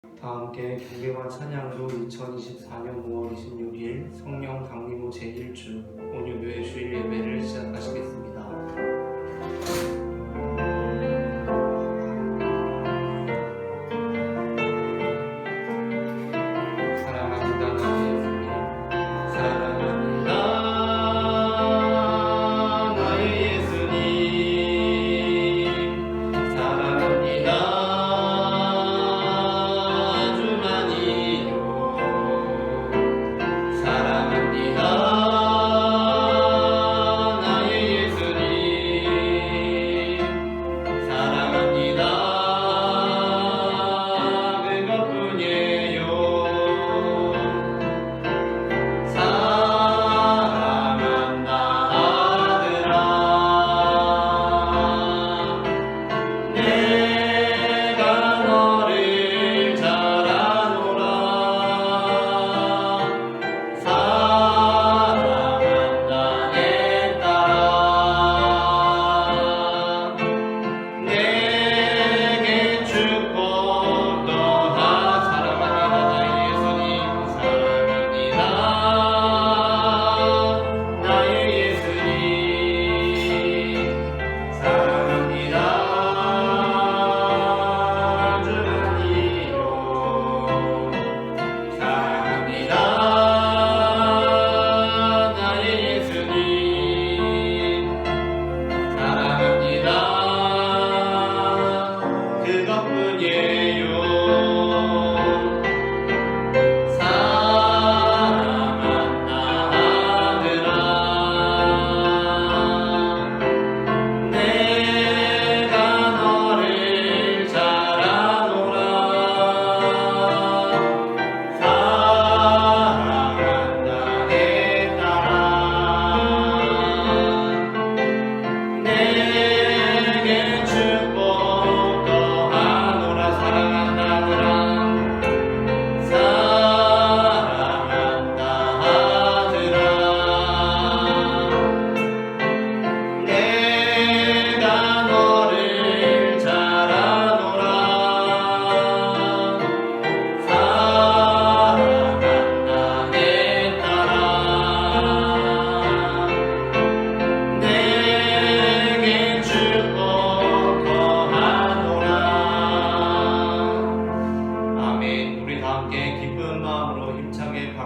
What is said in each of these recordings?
다 함께 경배와 찬양도 2024년 5월 26일 성령 강림후 제1주 온유교회 주일 예배를 시작하시겠습니다. 사랑합니다 나의 예수님, 사랑합니다 나의 예수님, 사랑합니다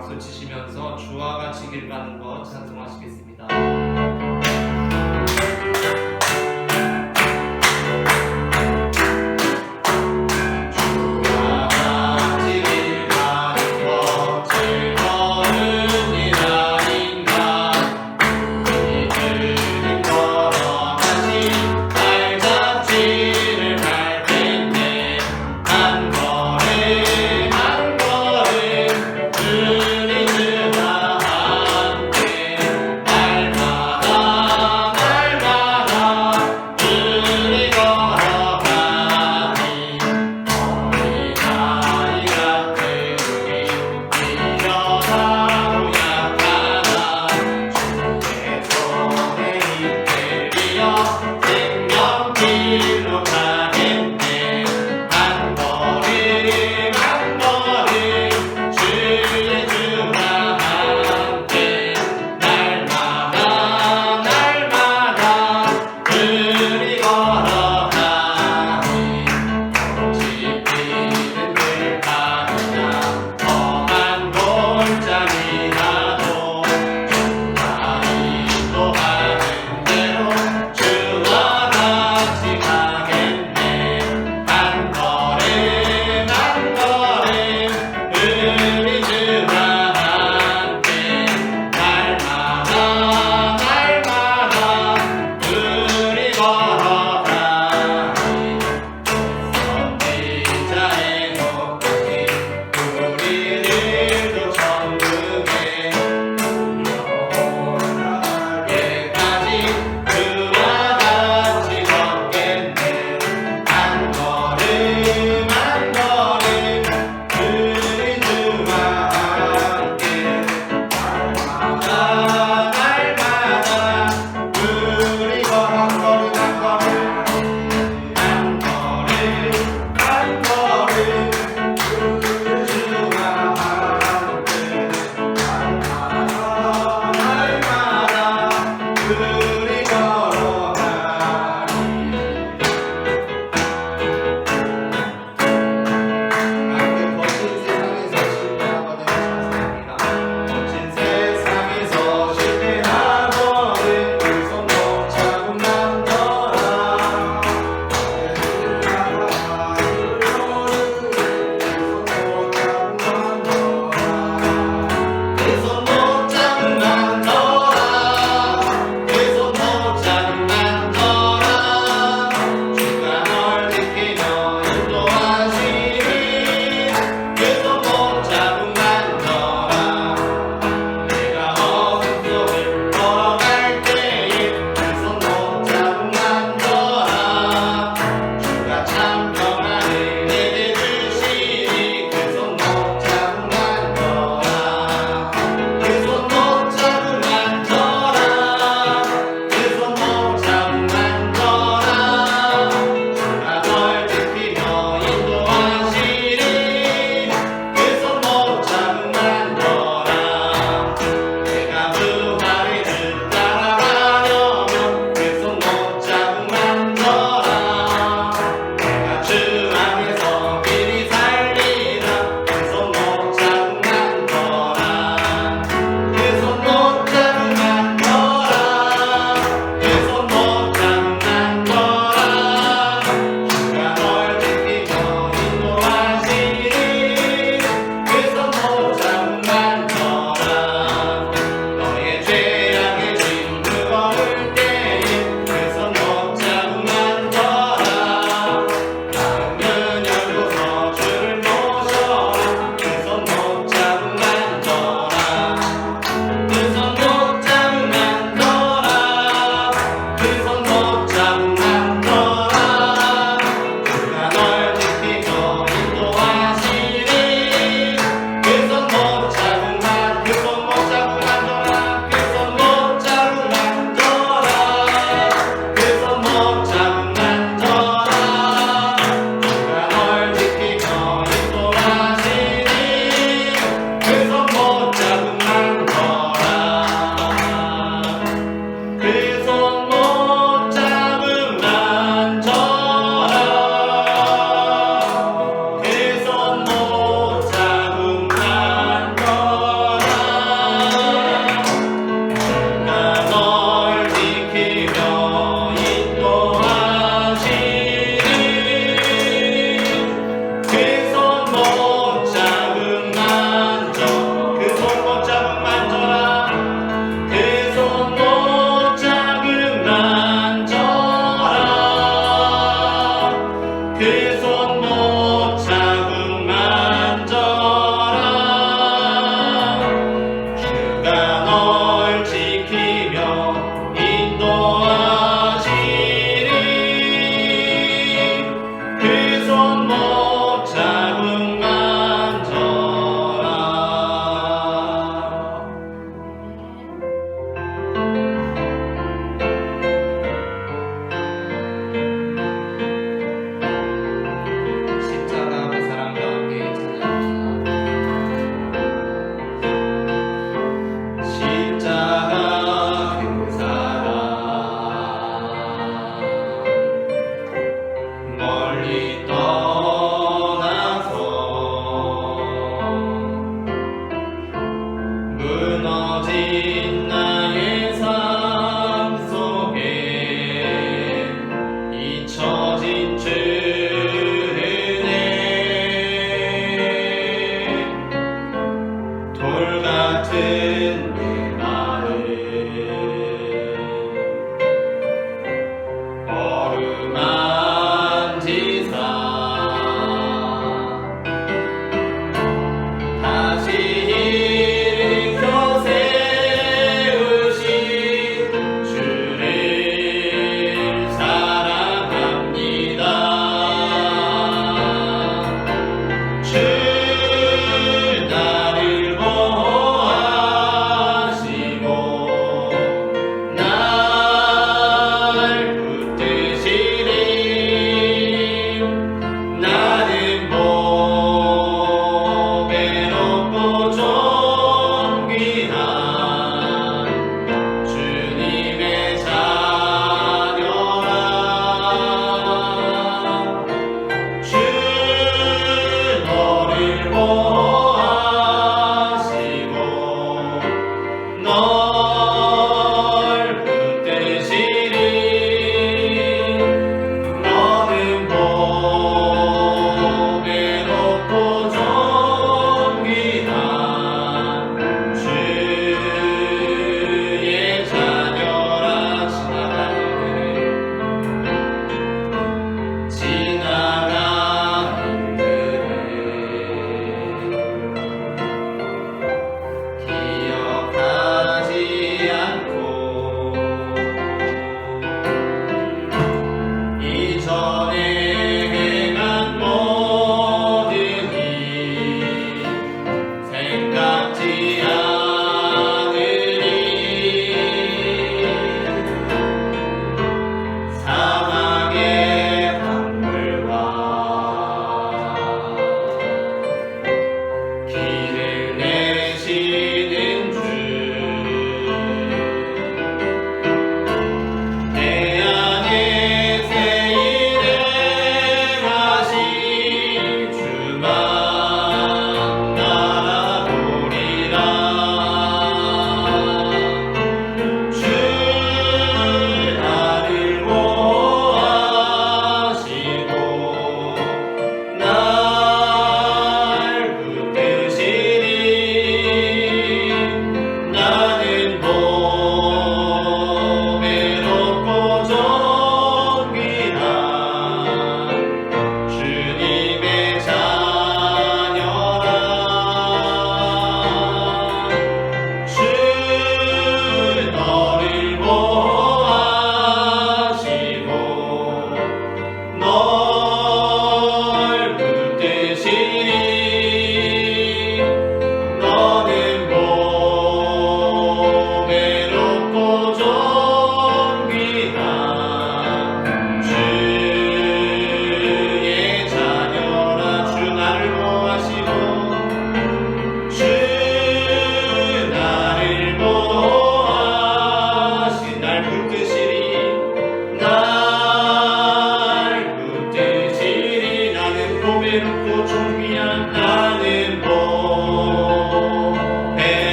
박수 치시면서 주와 같이 길 가는 것 찬송하시겠습니다. 주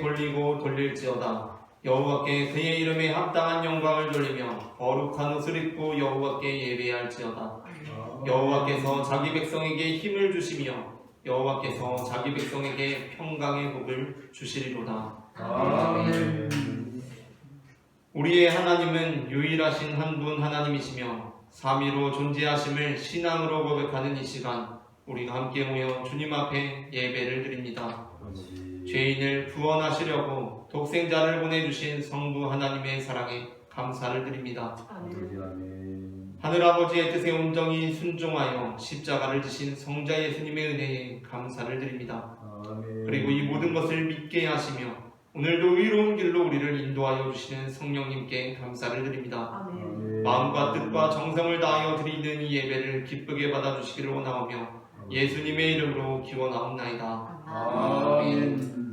돌리고 돌릴지어다. 여호와께 그의 이름에 합당한 영광을 돌리며 거룩한 옷을 입고 여호와께 예배할지어다. 여호와께서 자기 백성에게 힘을 주시며 여호와께서 자기 백성에게 평강의 복을 주시리로다. 아멘. 우리의 하나님은 유일하신 한 분 하나님이시며 삼위로 존재하심을 신앙으로 고백하는 이 시간 우리가 함께 모여 주님 앞에 예배를 드립니다. 죄인을 구원하시려고 독생자를 보내주신 성부 하나님의 사랑에 감사를 드립니다. 하늘아버지의 뜻에 온전히 순종하여 십자가를 지신 성자 예수님의 은혜에 감사를 드립니다. 그리고 이 모든 것을 믿게 하시며 오늘도 의로운 길로 우리를 인도하여 주시는 성령님께 감사를 드립니다. 마음과 뜻과 정성을 다하여 드리는 이 예배를 기쁘게 받아주시기를 원하오며 예수님의 이름으로 기원하옵나이다. 아멘.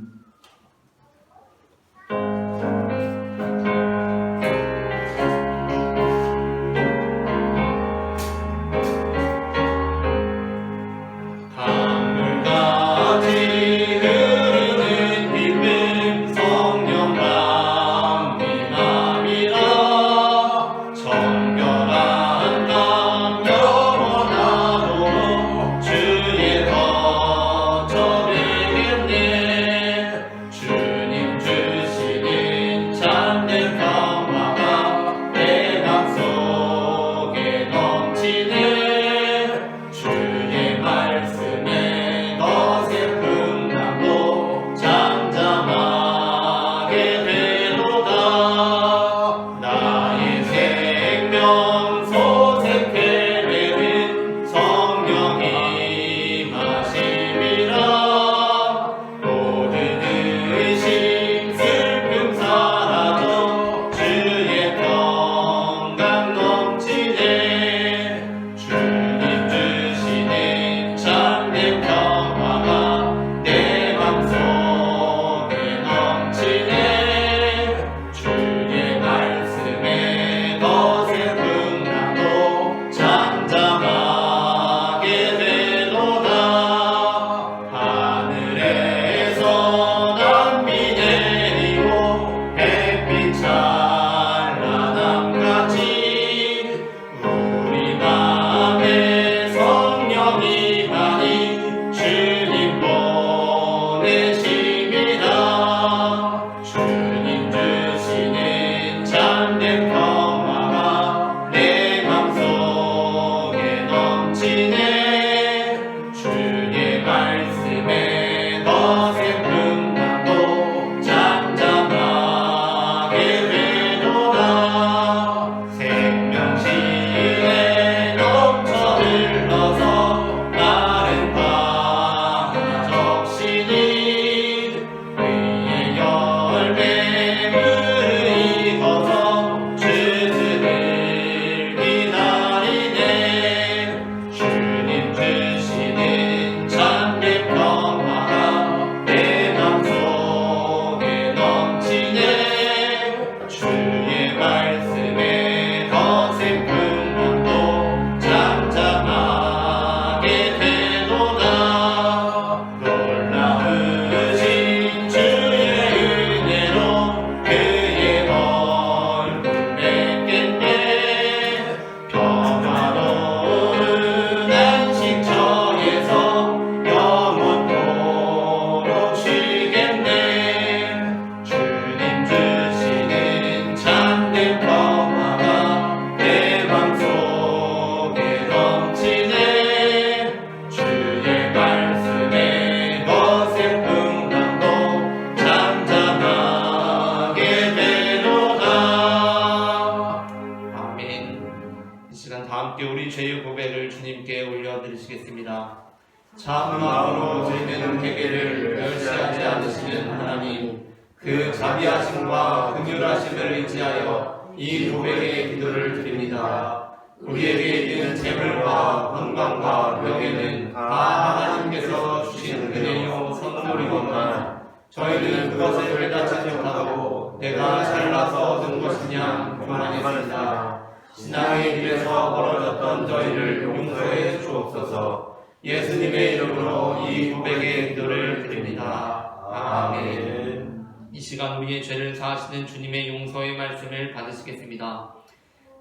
참 마음으로 드리는 회개를 멸시하지 않으시는 하나님, 그 자비하심과 긍휼하심을 의지하여 이 고백의 기도를 드립니다. 우리에게 있는 재물과 건강과 명예는 다 하나님께서 주신 은혜요 선물이건만 저희는 그것을 별다지 못하고 내가 잘나서 얻은 것이냐 교만했습니다. 신앙의 길에서 멀어졌던 저희를 용서해 주옵소서. 예수님의 이름으로 이 고백의 기도를 드립니다. 아멘. 이 시간 우리의 죄를 사하시는 주님의 용서의 말씀을 받으시겠습니다.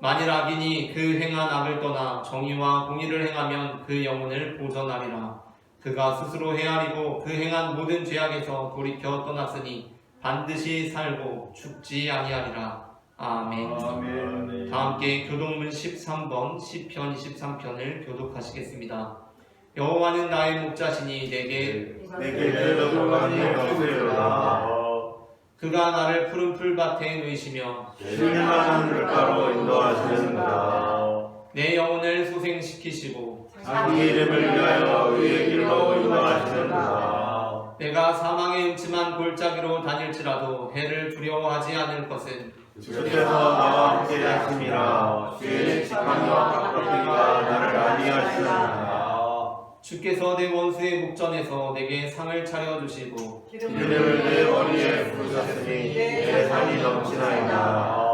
만일 악인이 그 행한 악을 떠나 정의와 공의를 행하면 그 영혼을 보전하리라. 그가 스스로 헤아리고 그 행한 모든 죄악에서 돌이켜 떠났으니 반드시 살고 죽지 아니하리라. 아멘. 아멘. 다 함께 교독문 13번 시편 23편을 교독하시겠습니다. 여호와는 나의 목자시니 내게 평강이 없으리라. 그가 나를 푸른 풀밭에 누이시며 쉴만한 물가로 인도하시는도다. 내 영혼을 소생시키시고 자기 이름을 위하여 의의 길로 인도하시는도다. 내가 사망의 음침한 골짜기로 다닐지라도 해를 두려워하지 않을 것은 주께서 나와 함께 하심이라. 주의 직함과 깍두기가 나를 안위하시느니라. 주께서 내 원수의 목전에서 내게 상을 차려주시고 기름을 내 머리에 부으셨으니 내 산이 넘치나이다.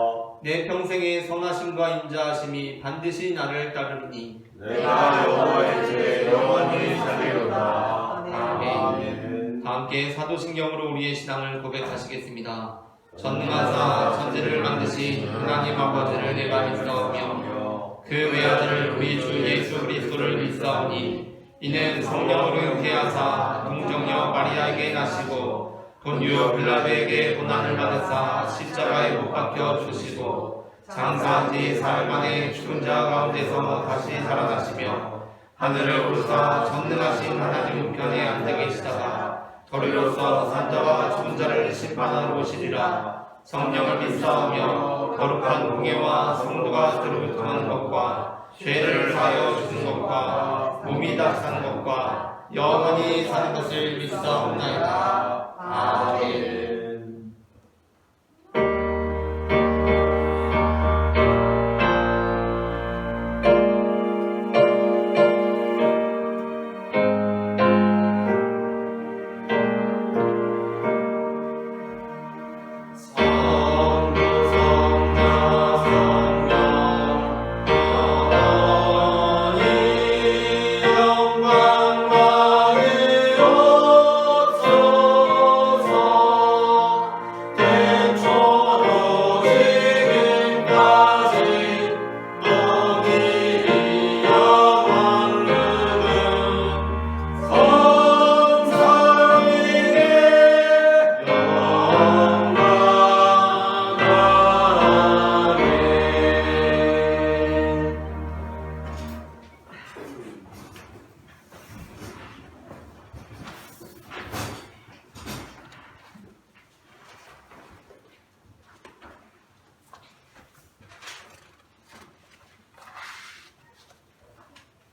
내 평생의 선하심과 인자하심이 반드시 나를 따르리니 내가 여호와의 집에 영원히 살리로다. 아멘. 다 함께 사도신경으로 우리의 신앙을 고백하시겠습니다. 전능하사 천지를 만드신 하나님 아버지를 내가 믿사오며 그 외아들을 우리 주 예수 그리스도를 믿사오니 이는 성령으로 잉태하사 동정녀 마리아에게 나시고 본유 빌라도에게 고난을 받으사 십자가에 못 박혀 죽으시고 장사한 지 사흘 만에 죽은 자 가운데서 다시 살아나시며 하늘을 오르사 전능하신 하나님 우편에 앉아 계시다가 더리로서 산자와 죽은 자를 심판하러 오시리라. 성령을 믿사오며 거룩한 공예와 성도가 들어교통하는 것과 죄를 사하여 죽은 것과 몸이 다 산 것과 영원히 사는 것을 믿사옵나이다. 아멘.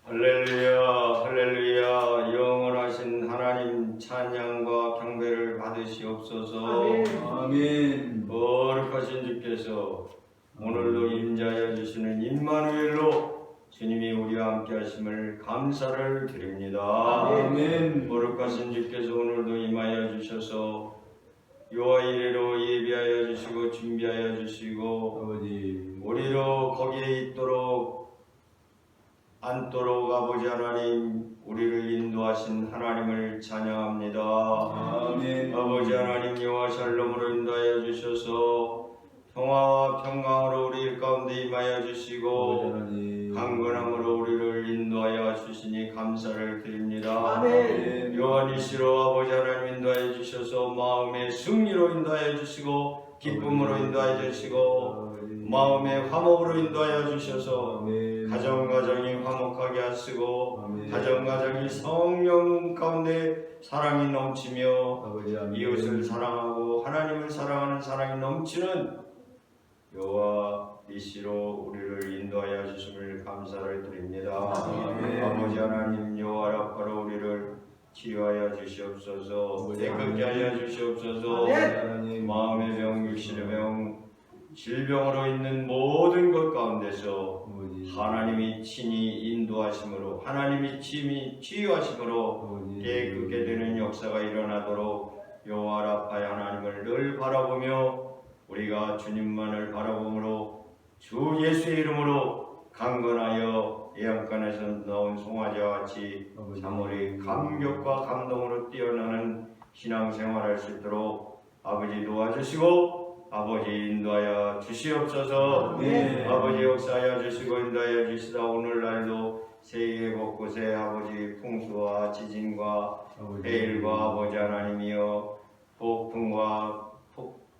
할렐루야, 할렐루야. 영원하신 하나님 찬양과 경배를 받으시옵소서. 아멘. 거룩하신 주께서 오늘도 임자하여 주시는 임마누엘로 주님이 우리와 함께 하심을 감사를 드립니다. 아멘. 거룩하신 주께서 오늘도 임하여 주셔서 요하 이래로 예비하여 주시고 준비하여 주시고 아버지, 우리로 거기에 있도록 않도록 아버지 하나님 우리를 인도하신 하나님을 찬양합니다. 아멘. 아버지 하나님 여호와 샬롬으로 인도하여 주셔서 평화와 평강으로 우리 가운데 임하여 주시고 하나님, 강건함으로 우리를 인도하여 주시니 감사를 드립니다. 아멘. 요한이시로 아버지 하나님 인도하여 주셔서 마음의 승리로 인도하여 주시고 기쁨으로 인도하여 주시고 마음의 화목으로 인도하여 주셔서 아멘. 가정가정이 화목하게 하시고 아멘. 가정가정이 성령 가운데 사랑이 넘치며 아버지, 아멘. 이웃을 사랑하고 하나님을 사랑하는 사랑이 넘치는 여호와 니시로 우리를 인도하여 주심을 감사를 드립니다. 아멘. 아버지 하나님 여호와 라파로 우리를 치료하여 주시옵소서. 깨끗게 하여 주시옵소서. 하나님, 마음의 병, 육신의 병, 질병으로 있는 모든 것 가운데서 아버지, 하나님이 친히 인도하심으로 하나님이 친히 치유하심으로 아버지, 깨끗게 되는 역사가 일어나도록 여호와 라파의 하나님을 늘 바라보며 우리가 주님만을 바라보므로 주 예수의 이름으로 강건하여 예언간에서 나온 송아지와 같이 아버지, 자모리 감격과 감동으로 뛰어나는 신앙생활할 수 있도록 아버지 도와주시고 아버지 인도하여 주시옵소서. 아멘. 아버지 역사하여 주시고 인도하여 주시다. 오늘날도 세계 곳곳에 아버지 풍수와 지진과 해일과 아버지 하나님이여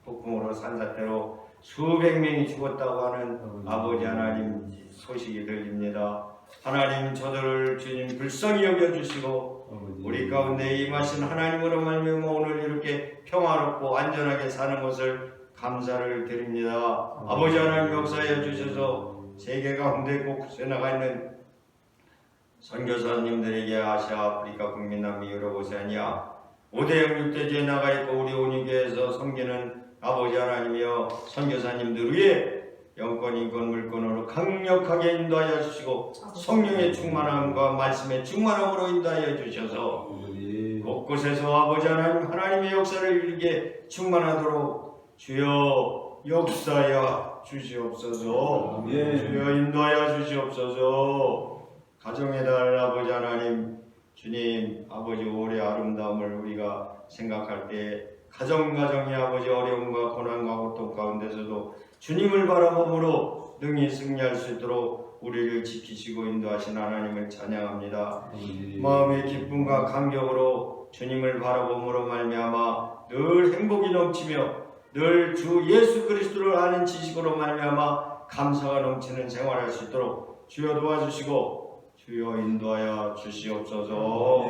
폭풍으로 산사태로 수백 명이 죽었다고 하는 아버지 하나님 소식이 들립니다. 하나님 저들을 주님 불쌍히 여겨주시고 우리 가운데 임하신 하나님으로 말미암아 오늘 이렇게 평화롭고 안전하게 사는 것을 감사를 드립니다. 아버지 하나님 역사하여 주셔서 세계 가운데 곳곳에 나가 있는 선교사님들에게 아시아, 아프리카, 북미, 남미, 유럽, 오세아니아 5대 6대지에 나가 있고 우리 온유교에서 섬기는 아버지 하나님이여 선교사님들 위해 영권, 인권, 물권으로 강력하게 인도하여 주시고 성령의 충만함과 말씀의 충만함으로 인도하여 주셔서 곳곳에서 아버지 하나님 하나님의 역사를 일게 충만하도록 주여 역사하여 주시옵소서. 주여 인도하여 주시옵소서. 가정의 달 아버지 하나님 주님 아버지 올해 아름다움을 우리가 생각할 때 가정이 아버지 어려움과 고난과 고통 가운데서도 주님을 바라봄으로 능히 승리할 수 있도록 우리를 지키시고 인도하신 하나님을 찬양합니다. 마음의 기쁨과 감격으로 주님을 바라봄으로 말미암아 늘 행복이 넘치며 늘 주 예수 그리스도를 아는 지식으로 말미암아 감사가 넘치는 생활할 수 있도록 주여 도와주시고 주여 인도하여 주시옵소서.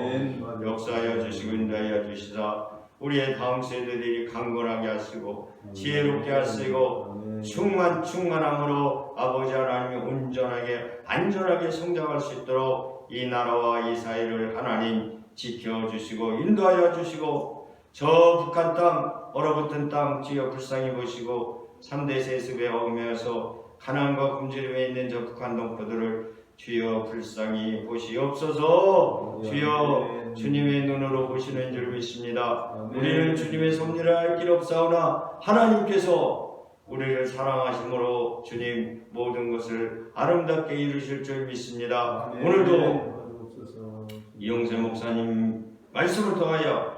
역사하여 주시고 인도하여 주시사 우리의 다음 세대들이 강건하게 하시고 지혜롭게 하시고 충만함으로 아버지 하나님이 온전하게 안전하게 성장할 수 있도록 이 나라와 이 사회를 하나님 지켜주시고 인도하여 주시고 저 북한 땅 얼어붙은 땅 주여 불쌍히 보시고 3대 세습에 얽매여서 가난과 굶주림에 있는 저 북한 동포들을 주여 불쌍히 보시옵소서. 주여 주님의 눈으로 보시는 줄 믿습니다. 우리는 주님의 섭리를 알 길 없사오나 하나님께서 우리를 사랑하심으로 주님 모든 것을 아름답게 이루실 줄 믿습니다. 오늘도 이영세 목사님 말씀을 통하여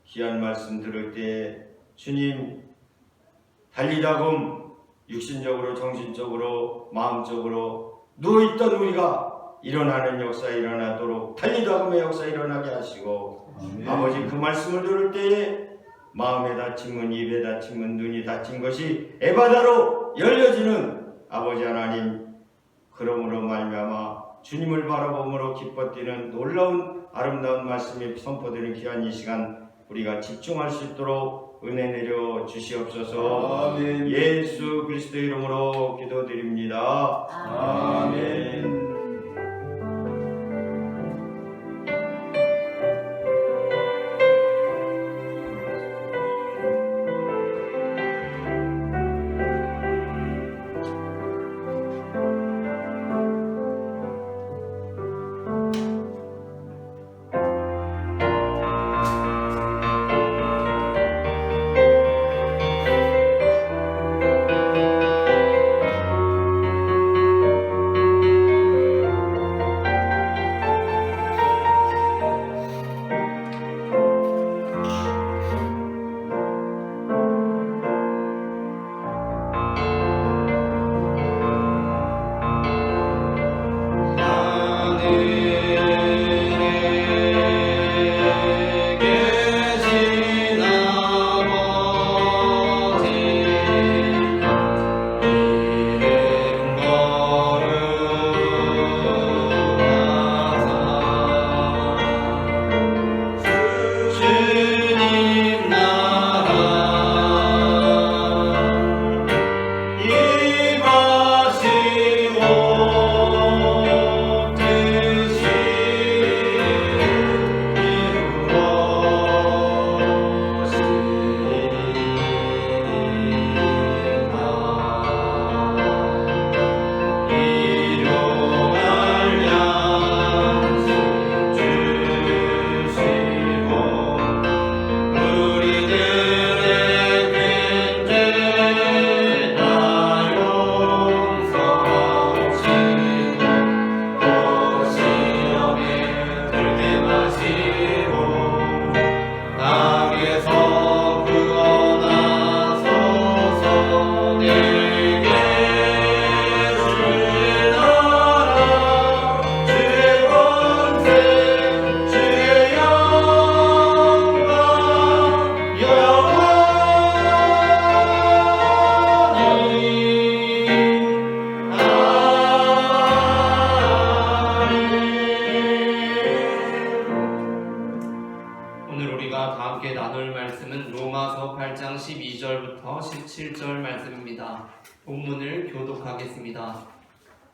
귀한 말씀 들을 때 주님 달리다금 육신적으로 정신적으로 마음적으로 누워있던 우리가 일어나는 역사 일어나도록 달리다금의 역사 일어나게 하시고 아버지 그 말씀을 들을 때에 마음에 닫힌 문, 입에 닫힌 문, 눈이 닫힌 것이 에바다로 열려지는 아버지 하나님 그러므로 말미암아 주님을 바라봄으로 기뻐 뛰는 놀라운 아름다운 말씀이 선포되는 귀한 이 시간 우리가 집중할 수 있도록 은혜 내려 주시옵소서. 아멘. 예수 그리스도 이름으로 기도드립니다. 아멘. 1절부터 17절 말씀입니다. 본문을 교독하겠습니다.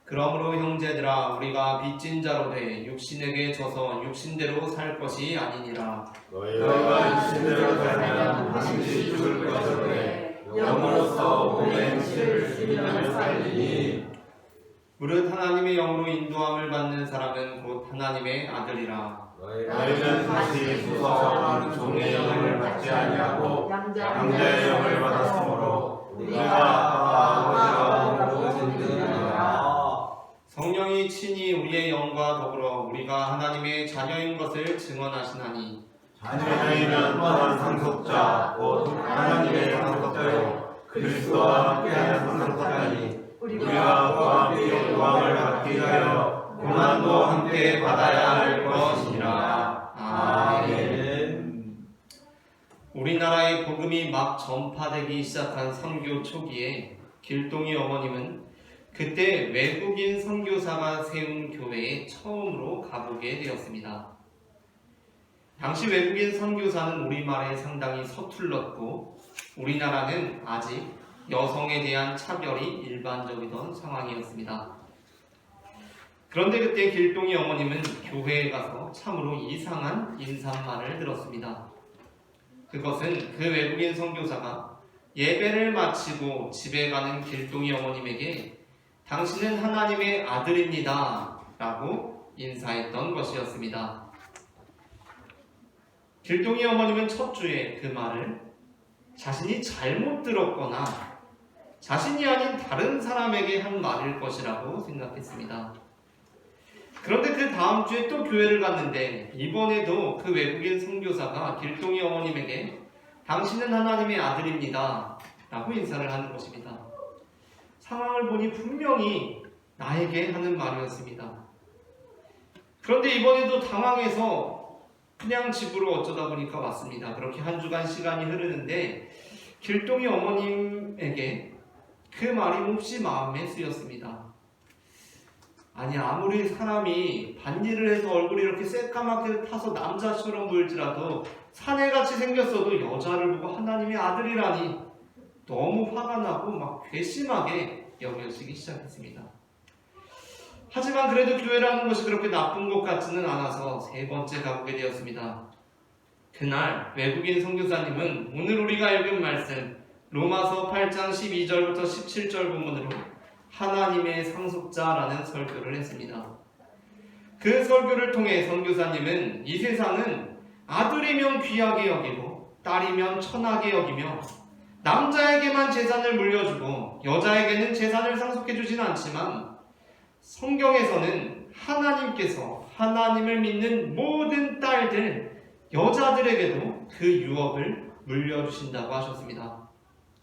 그러므로 형제들아 우리가 빚진 자로 돼 육신에게 져서 육신대로 살 것이 아니니라. 너희가 육신대로 살면 반드시 죽을 것으로 해 영으로서 몸의 행실을 수리하며 살리니 무릇 하나님의 영으로 인도함을 받는 사람은 곧 하나님의 아들이라. 너희는 다시 수서하는 종의 영을 받지 아니하고 양자의 영을 받았으므로 우리가 아버지와 몸으로 듣느니라. 성령이 친히 우리의 영과 더불어 우리가 하나님의 자녀인 것을 증언하시나니 자녀이면 또한 상속자 곧 하나님의 상속자요 그리스도와 함께하는 상속자니 우리가 그와 함께 영광을 받기 위하여 고난도 함께 받아야 할 것이니라. 아멘. 우리나라의 복음이 막 전파되기 시작한 선교 초기에 길동이 어머님은 그때 외국인 선교사가 세운 교회에 처음으로 가보게 되었습니다. 당시 외국인 선교사는 우리말에 상당히 서툴렀고 우리나라는 아직 여성에 대한 차별이 일반적이던 상황이었습니다. 그런데 그때 길동이 어머님은 교회에 가서 참으로 이상한 인사말을 들었습니다. 그것은 그 외국인 선교사가 예배를 마치고 집에 가는 길동이 어머님에게 당신은 하나님의 아들입니다 라고 인사했던 것이었습니다. 길동이 어머님은 첫 주에 그 말을 자신이 잘못 들었거나 자신이 아닌 다른 사람에게 한 말일 것이라고 생각했습니다. 그런데 그 다음 주에 또 교회를 갔는데 이번에도 그 외국인 선교사가 길동이 어머님에게 당신은 하나님의 아들입니다 라고 인사를 하는 것입니다. 상황을 보니 분명히 나에게 하는 말이었습니다. 그런데 이번에도 당황해서 그냥 집으로 어쩌다 보니까 왔습니다. 그렇게 한 주간 시간이 흐르는데 길동이 어머님에게 그 말이 몹시 마음에 쓰였습니다. 아니 아무리 사람이 밭일을 해서 얼굴이 이렇게 새까맣게 타서 남자처럼 보일지라도 사내같이 생겼어도 여자를 보고 하나님의 아들이라니 너무 화가 나고 막 괘씸하게 여겨지기 시작했습니다. 하지만 그래도 교회라는 것이 그렇게 나쁜 것 같지는 않아서 세 번째 가보게 되었습니다. 그날 외국인 선교사님은 오늘 우리가 읽은 말씀 로마서 8장 12절부터 17절 본문으로 하나님의 상속자라는 설교를 했습니다. 그 설교를 통해 선교사님은 이 세상은 아들이면 귀하게 여기고 딸이면 천하게 여기며 남자에게만 재산을 물려주고 여자에게는 재산을 상속해주진 않지만 성경에서는 하나님께서 하나님을 믿는 모든 딸들, 여자들에게도 그 유업을 물려주신다고 하셨습니다.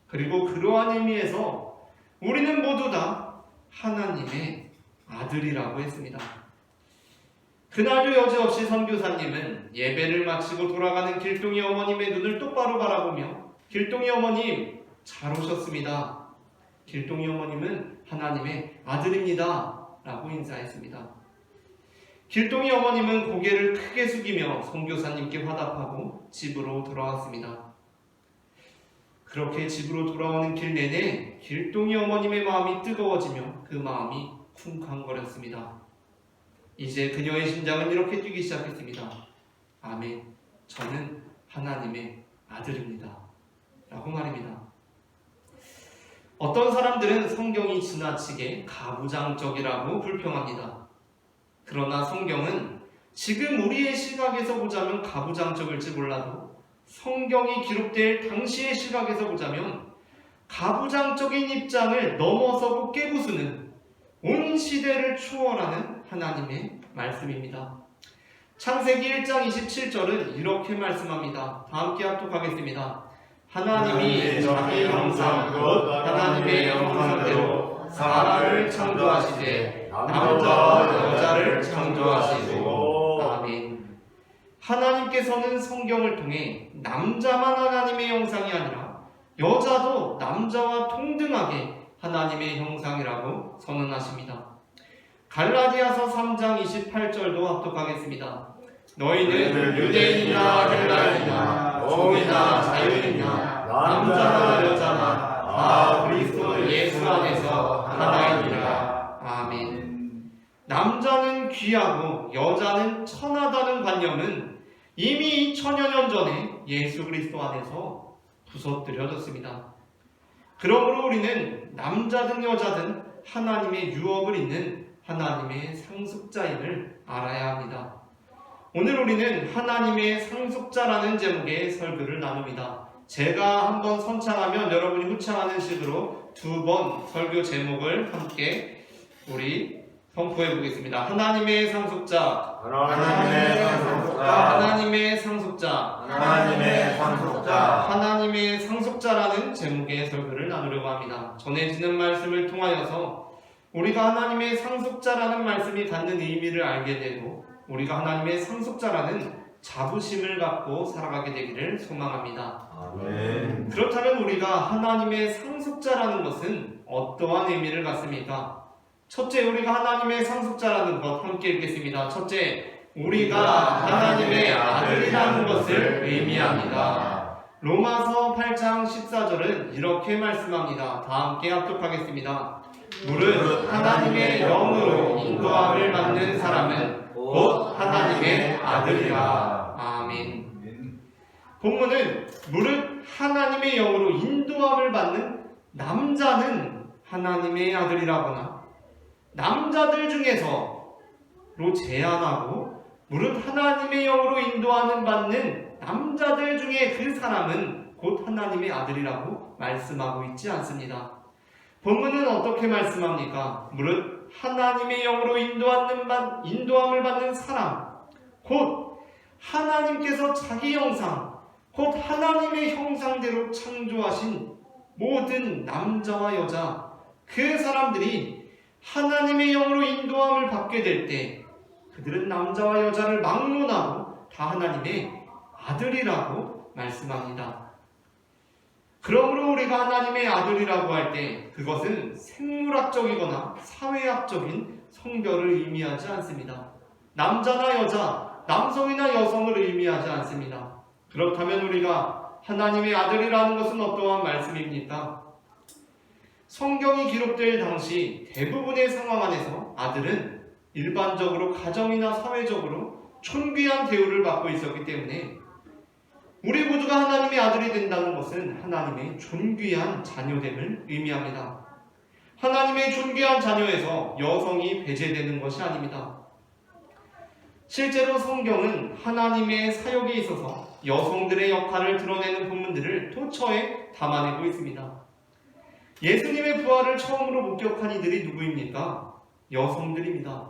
그리고 그러한 의미에서 우리는 모두 다 하나님의 아들이라고 했습니다. 그날도 여지없이 선교사님은 예배를 마치고 돌아가는 길동이 어머님의 눈을 똑바로 바라보며 길동이 어머님 잘 오셨습니다. 길동이 어머님은 하나님의 아들입니다 라고 인사했습니다. 길동이 어머님은 고개를 크게 숙이며 선교사님께 화답하고 집으로 돌아왔습니다. 그렇게 집으로 돌아오는 길 내내 길동이 어머님의 마음이 뜨거워지며 그 마음이 쿵쾅거렸습니다. 이제 그녀의 심장은 이렇게 뛰기 시작했습니다. 아멘, 저는 하나님의 아들입니다 라고 말입니다. 어떤 사람들은 성경이 지나치게 가부장적이라고 불평합니다. 그러나 성경은 지금 우리의 시각에서 보자면 가부장적일지 몰라도 성경이 기록될 당시의 시각에서 보자면 가부장적인 입장을 넘어서고 깨부수는 온 시대를 초월하는 하나님의 말씀입니다. 창세기 1장 27절은 이렇게 말씀합니다. 다 함께 합독하겠습니다. 하나님이 자기 형상 곧 하나님의 형상대로 사람을 창조하시되 남자와 여자를 창조하시고 아멘. 하나님께서는 성경을 통해 남자만 하나님의 형상이 아니라 여자도 남자와 동등하게 하나님의 형상이라고 선언하십니다. 갈라디아서 3장 28절도 합독하겠습니다. 너희는 유대인이나 헬라인이나 종이나 자유인이나 남자나 여자나 다 그리스도 예수 안에서 하나이니라. 아멘. 남자는 귀하고 여자는 천하다는 관념은 이미 2000여 년 전에 예수 그리스도 안에서 부서뜨려졌습니다. 그러므로 우리는 남자든 여자든 하나님의 유업을 잇는 하나님의 상속자임을 알아야 합니다. 오늘 우리는 하나님의 상속자라는 제목의 설교를 나눕니다. 제가 한번 선창하면 여러분이 후창하는 식으로 2번 설교 제목을 함께 우리 선포해 보겠습니다. 하나님의 상속자, 하나님의 상속자, 하나님의 상속자, 하나님의 상속자, 하나님의 상속자라는 제목의 설교를 나누려고 합니다. 전해지는 말씀을 통하여서 우리가 하나님의 상속자라는 말씀이 갖는 의미를 알게 되고 우리가 하나님의 상속자라는 자부심을 갖고 살아가게 되기를 소망합니다. 아멘. 그렇다면 우리가 하나님의 상속자라는 것은 어떠한 의미를 갖습니까? 첫째, 우리가 하나님의 상속자라는 것 함께 읽겠습니다. 첫째, 우리가 하나님의 아들이라는 것을 의미합니다. 로마서 8장 14절은 이렇게 말씀합니다. 다 함께 합독하겠습니다. 무릇 하나님의 영으로 인도함을 받는 사람은 곧 하나님의 아들이라. 아멘. 본문은 무릇 하나님의 영으로 인도함을 받는 남자는 하나님의 아들이라거나 남자들 중에서로 제한하고 무릇 하나님의 영으로 인도하는 받는 남자들 중에 그 사람은 곧 하나님의 아들이라고 말씀하고 있지 않습니다. 본문은 어떻게 말씀합니까? 무릇 하나님의 영으로 인도함을 받는 사람, 곧 하나님께서 자기 형상, 곧 하나님의 형상대로 창조하신 모든 남자와 여자, 그 사람들이 하나님의 영으로 인도함을 받게 될 때 그들은 남자와 여자를 막론하고 다 하나님의 아들이라고 말씀합니다. 그러므로 우리가 하나님의 아들이라고 할 때 그것은 생물학적이거나 사회학적인 성별을 의미하지 않습니다. 남자나 여자, 남성이나 여성을 의미하지 않습니다. 그렇다면 우리가 하나님의 아들이라는 것은 어떠한 말씀입니까? 성경이 기록될 당시 대부분의 상황 안에서 아들은 일반적으로 가정이나 사회적으로 존귀한 대우를 받고 있었기 때문에 우리 모두가 하나님의 아들이 된다는 것은 하나님의 존귀한 자녀됨을 의미합니다. 하나님의 존귀한 자녀에서 여성이 배제되는 것이 아닙니다. 실제로 성경은 하나님의 사역에 있어서 여성들의 역할을 드러내는 본문들을 도처에 담아내고 있습니다. 예수님의 부활을 처음으로 목격한 이들이 누구입니까? 여성들입니다.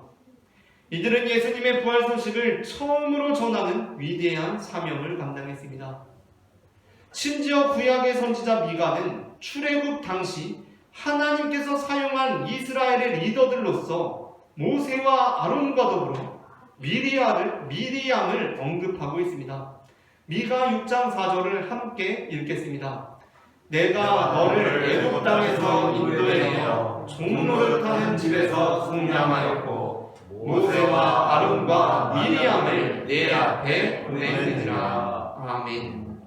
이들은 예수님의 부활 소식을 처음으로 전하는 위대한 사명을 감당했습니다. 심지어 구약의 선지자 미가는 출애굽 당시 하나님께서 사용한 이스라엘의 리더들로서 모세와 아론과 더불어 미리암을 언급하고 있습니다. 미가 6장 4절을 함께 읽겠습니다. 내가 너를 애굽 땅에서 인도해내어 종노릇하는 집에서 속량하였고 모세와 아론과 미리암을 내 앞에 보내느니라. 아멘.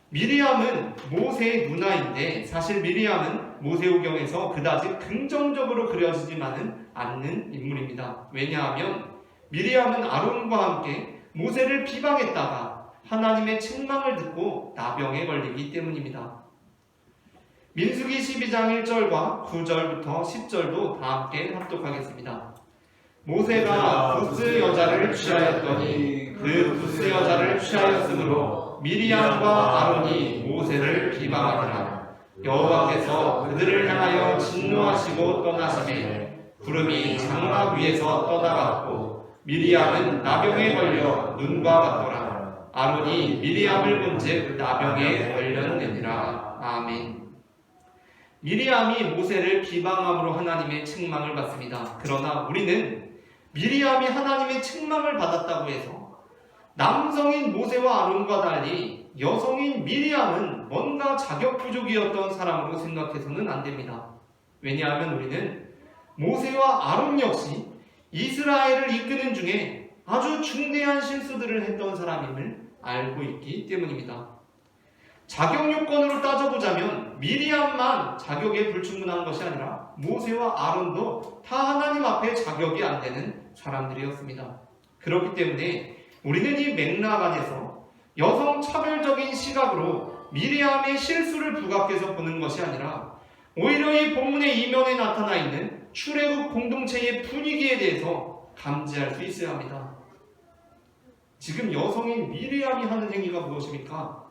미리암은 모세의 누나인데 사실 미리암은 모세오경에서 그다지 긍정적으로 그려지지만은 않는 인물입니다. 왜냐하면 미리암은 아론과 함께 모세를 비방했다가 하나님의 책망을 듣고 나병에 걸리기 때문입니다. 민수기 12장 1절과 9절부터 10절도 다 함께 합독하겠습니다. 모세가 부스 여자를 취하였더니 그 부스 여자를 취하였으므로 미리암과 아론이 모세를 비방하더라. 여호와께서 그들을 향하여 진노하시고 떠나시매 구름이 장막 위에서 떠나갔고 미리암은 나병에 걸려 눈과 같더라. 아론이 미리암을 본즉 나병에 걸렸느니라. 아멘. 미리암이 모세를 비방함으로 하나님의 책망을 받습니다. 그러나 우리는 미리암이 하나님의 책망을 받았다고 해서 남성인 모세와 아론과 달리 여성인 미리암은 뭔가 자격 부족이었던 사람으로 생각해서는 안 됩니다. 왜냐하면 우리는 모세와 아론 역시 이스라엘을 이끄는 중에 아주 중대한 실수들을 했던 사람임을 알고 있기 때문입니다. 자격 요건으로 따져보자면 미리암만 자격에 불충분한 것이 아니라 모세와 아론도 다 하나님 앞에 자격이 안 되는 사람들이었습니다. 그렇기 때문에 우리는 이 맥락 안에서 여성 차별적인 시각으로 미리암의 실수를 부각해서 보는 것이 아니라 오히려 이 본문의 이면에 나타나 있는 출애굽 공동체의 분위기에 대해서 감지할 수 있어야 합니다. 지금 여성인 미리암이 하는 행위가 무엇입니까?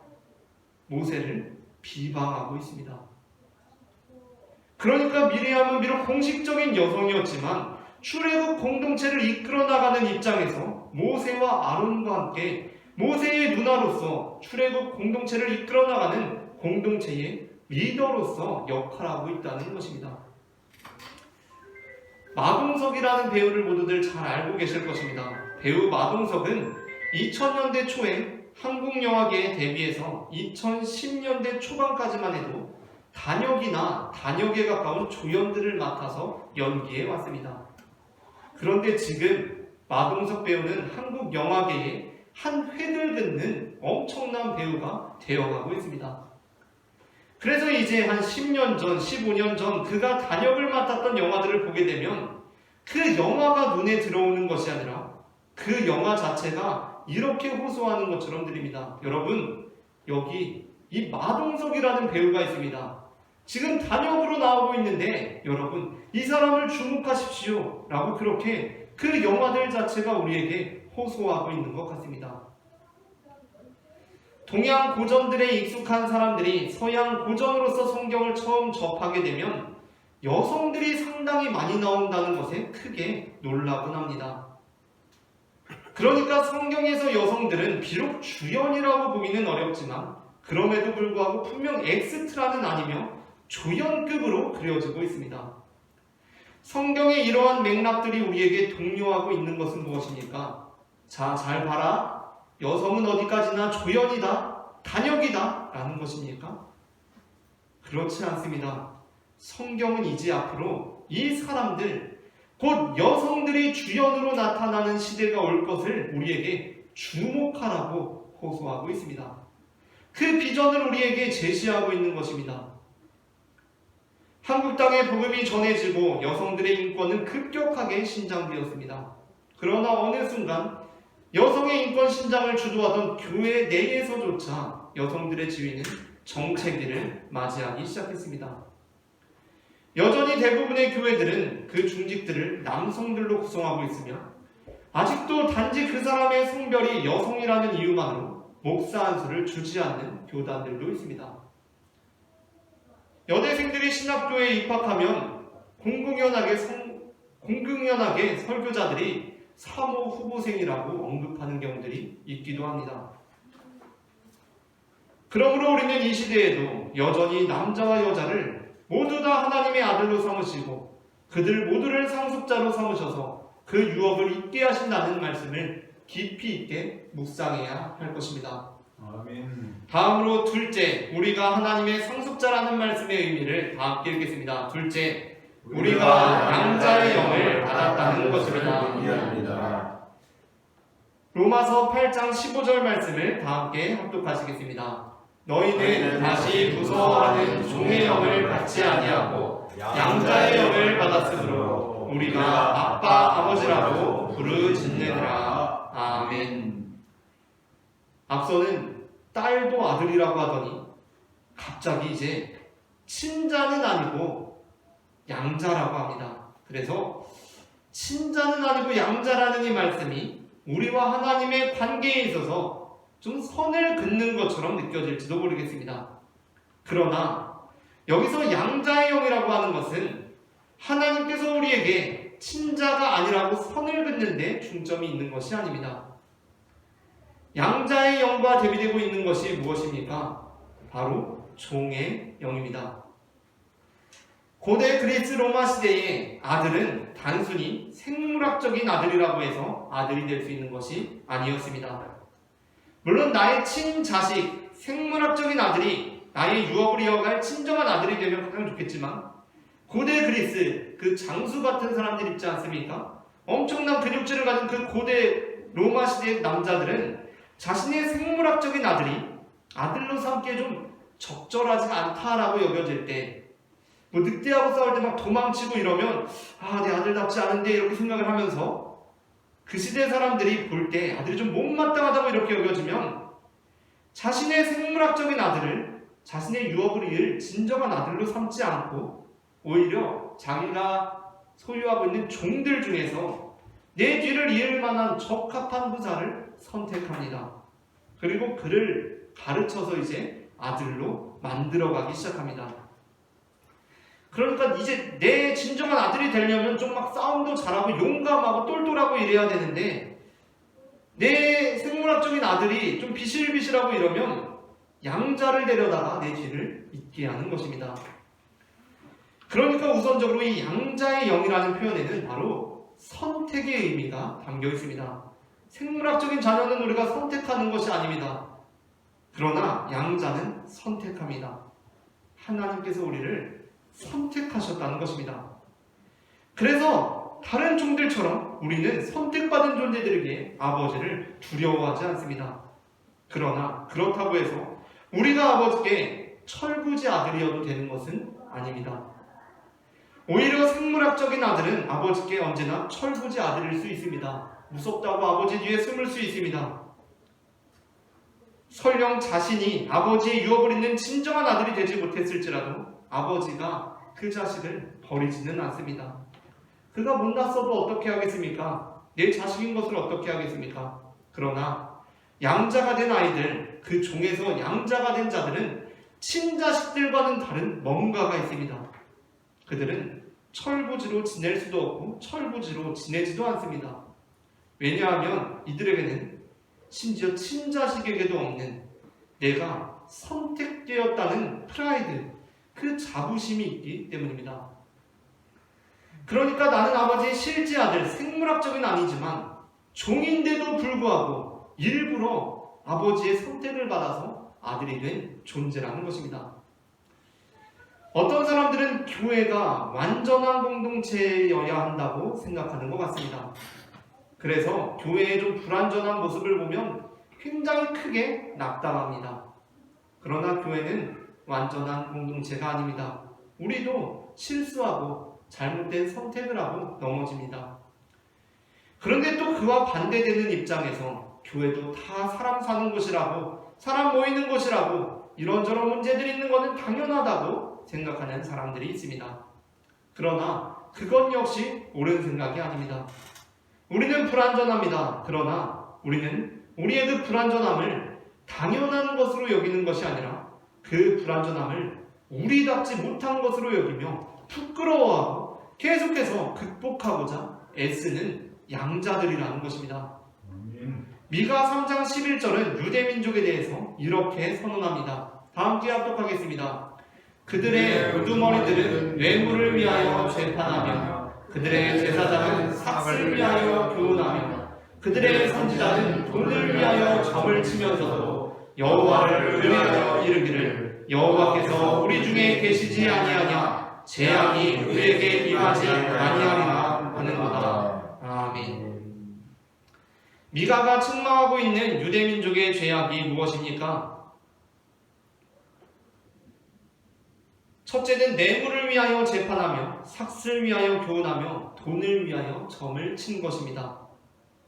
모세를 비방하고 있습니다. 그러니까 미리암은 비록 공식적인 여성이었지만 출애굽 공동체를 이끌어 나가는 입장에서 모세와 아론과 함께 모세의 누나로서 출애굽 공동체를 이끌어 나가는 공동체의 리더로서 역할하고 있다는 것입니다. 마동석이라는 배우를 모두들 잘 알고 계실 것입니다. 배우 마동석은 2000년대 초에 한국 영화계에 데뷔해서 2010년대 초반까지만 해도 단역이나 단역에 가까운 조연들을 맡아서 연기해 왔습니다. 그런데 지금 마동석 배우는 한국 영화계에 한 획을 긋는 엄청난 배우가 되어가고 있습니다. 그래서 이제 한 10년 전, 15년 전 그가 단역을 맡았던 영화들을 보게 되면 그 영화가 눈에 들어오는 것이 아니라 그 영화 자체가 이렇게 호소하는 것처럼 들립니다. 여러분, 여기 이 마동석이라는 배우가 있습니다. 지금 단역으로 나오고 있는데 여러분, 이 사람을 주목하십시오 라고 그렇게 그 영화들 자체가 우리에게 호소하고 있는 것 같습니다. 동양 고전들에 익숙한 사람들이 서양 고전으로서 성경을 처음 접하게 되면 여성들이 상당히 많이 나온다는 것에 크게 놀라곤 합니다. 그러니까 성경에서 여성들은 비록 주연이라고 보기는 어렵지만 그럼에도 불구하고 분명 엑스트라는 아니며 조연급으로 그려지고 있습니다. 성경의 이러한 맥락들이 우리에게 독려하고 있는 것은 무엇입니까? 자, 잘 봐라. 여성은 어디까지나 조연이다, 단역이다 라는 것입니까? 그렇지 않습니다. 성경은 이제 앞으로 이 사람들, 곧 여성들이 주연으로 나타나는 시대가 올 것을 우리에게 주목하라고 호소하고 있습니다. 그 비전을 우리에게 제시하고 있는 것입니다. 한국 땅에 복음이 전해지고 여성들의 인권은 급격하게 신장되었습니다. 그러나 어느 순간 여성의 인권 신장을 주도하던 교회 내에서조차 여성들의 지위는 정체기를 맞이하기 시작했습니다. 여전히 대부분의 교회들은 그 중직들을 남성들로 구성하고 있으며 아직도 단지 그 사람의 성별이 여성이라는 이유만으로 목사 안수를 주지 않는 교단들도 있습니다. 여대생들이 신학교에 입학하면 공공연하게 설교자들이 사모 후보생이라고 언급하는 경우들이 있기도 합니다. 그러므로 우리는 이 시대에도 여전히 남자와 여자를 모두 다 하나님의 아들로 삼으시고 그들 모두를 상속자로 삼으셔서 그 유업을 잊게 하신다는 말씀을 깊이 있게 묵상해야 할 것입니다. 아멘. 다음으로 둘째, 우리가 하나님의 상속자라는 말씀의 의미를 다 함께 읽겠습니다. 둘째, 우리가 양자의 영을 받았다는 것입니다. 로마서 8장 15절 말씀을 다 함께 합독하시겠습니다. 너희는 다시 무서워하는 종의 영을 받지 아니하고 양자의 영을 받았으므로 우리가 아빠 아버지라고 부르짖느니라. 아멘. 앞서는 딸도 아들이라고 하더니 갑자기 이제 친자는 아니고 양자라고 합니다. 그래서 친자는 아니고 양자라는 이 말씀이 우리와 하나님의 관계에 있어서 좀 선을 긋는 것처럼 느껴질지도 모르겠습니다. 그러나 여기서 양자의 영이라고 하는 것은 하나님께서 우리에게 친자가 아니라고 선을 긋는 데 중점이 있는 것이 아닙니다. 양자의 영과 대비되고 있는 것이 무엇입니까? 바로 종의 영입니다. 고대 그리스 로마 시대의 아들은 단순히 생물학적인 아들이라고 해서 아들이 될 수 있는 것이 아니었습니다. 물론 나의 친자식, 생물학적인 아들이 나의 유업을 이어갈 친정한 아들이 되면 가장 좋겠지만 고대 그리스, 그 장수 같은 사람들 있지 않습니까? 엄청난 근육질을 가진 그 고대 로마 시대의 남자들은 자신의 생물학적인 아들이 아들로 삼기에 좀 적절하지 않다라고 여겨질 때, 뭐 늑대하고 싸울 때 막 도망치고 이러면 내 아들답지 않은데 이렇게 생각을 하면서 그 시대 사람들이 볼 때 아들이 좀 못마땅하다고 이렇게 여겨지면 자신의 생물학적인 아들을, 자신의 유업을 이을 진정한 아들로 삼지 않고 오히려 자기가 소유하고 있는 종들 중에서 내 뒤를 이을 만한 적합한 후사를 선택합니다. 그리고 그를 가르쳐서 이제 아들로 만들어가기 시작합니다. 그러니까 이제 내 진정한 아들이 되려면 좀 막 싸움도 잘하고 용감하고 똘똘하고 이래야 되는데, 내 생물학적인 아들이 좀 비실비실하고 이러면 양자를 데려다가 내 뒤를 잇게 하는 것입니다. 그러니까 우선적으로 이 양자의 영이라는 표현에는 바로 선택의 의미가 담겨 있습니다. 생물학적인 자녀는 우리가 선택하는 것이 아닙니다. 그러나 양자는 선택합니다. 하나님께서 우리를 선택하셨다는 것입니다. 그래서 다른 종들처럼 우리는 선택받은 존재들에게 아버지를 두려워하지 않습니다. 그러나 그렇다고 해서 우리가 아버지께 철부지 아들이어도 되는 것은 아닙니다. 오히려 생물학적인 아들은 아버지께 언제나 철부지 아들일 수 있습니다. 무섭다고 아버지 뒤에 숨을 수 있습니다. 설령 자신이 아버지의 유업을 잇는 진정한 아들이 되지 못했을지라도 아버지가 그 자식을 버리지는 않습니다. 그가 못났어도 어떻게 하겠습니까? 내 자식인 것을 어떻게 하겠습니까? 그러나 양자가 된 아이들, 그 종에서 양자가 된 자들은 친자식들과는 다른 뭔가가 있습니다. 그들은 철부지로 지낼 수도 없고 철부지로 지내지도 않습니다. 왜냐하면 이들에게는 심지어 친자식에게도 없는 내가 선택되었다는 프라이드, 그 자부심이 있기 때문입니다. 그러니까 나는 아버지의 실제 아들, 생물학적인 아니지만 종인데도 불구하고 일부러 아버지의 선택을 받아서 아들이 된 존재라는 것입니다. 어떤 사람들은 교회가 완전한 공동체여야 한다고 생각하는 것 같습니다. 그래서 교회의 좀 불완전한 모습을 보면 굉장히 크게 낙담합니다. 그러나 교회는 완전한 공동체가 아닙니다. 우리도 실수하고 잘못된 선택을 하고 넘어집니다. 그런데 또 그와 반대되는 입장에서 교회도 다 사람 사는 곳이라고, 사람 모이는 곳이라고, 이런저런 문제들이 있는 것은 당연하다고 생각하는 사람들이 있습니다. 그러나 그것 역시 옳은 생각이 아닙니다. 우리는 불완전합니다. 그러나 우리는 우리의 그 불완전함을 당연한 것으로 여기는 것이 아니라 그 불완전함을 우리답지 못한 것으로 여기며 부끄러워하고 계속해서 극복하고자 애쓰는 양자들이라는 것입니다. 미가 3장 11절은 유대민족에 대해서 이렇게 선언합니다. 다음 뒤에 합독하겠습니다. 그들의 우두머리들은 뇌물을 위하여 재판하며 그들의 제사장은 삭을 위하여 교훈하며 그들의 선지자는 돈을 위하여 점을 치면서도 여호와를 의뢰하여 이르기를 여호와께서 우리 중에 계시지 아니하냐 재앙이 우리에게 임하지 아니하리라 하는도다. 아멘. 미가가 책망하고 있는 유대민족의 죄악이 무엇입니까? 첫째는 뇌물을 위하여 재판하며 삭슬 위하여 교훈하며 돈을 위하여 점을 친 것입니다.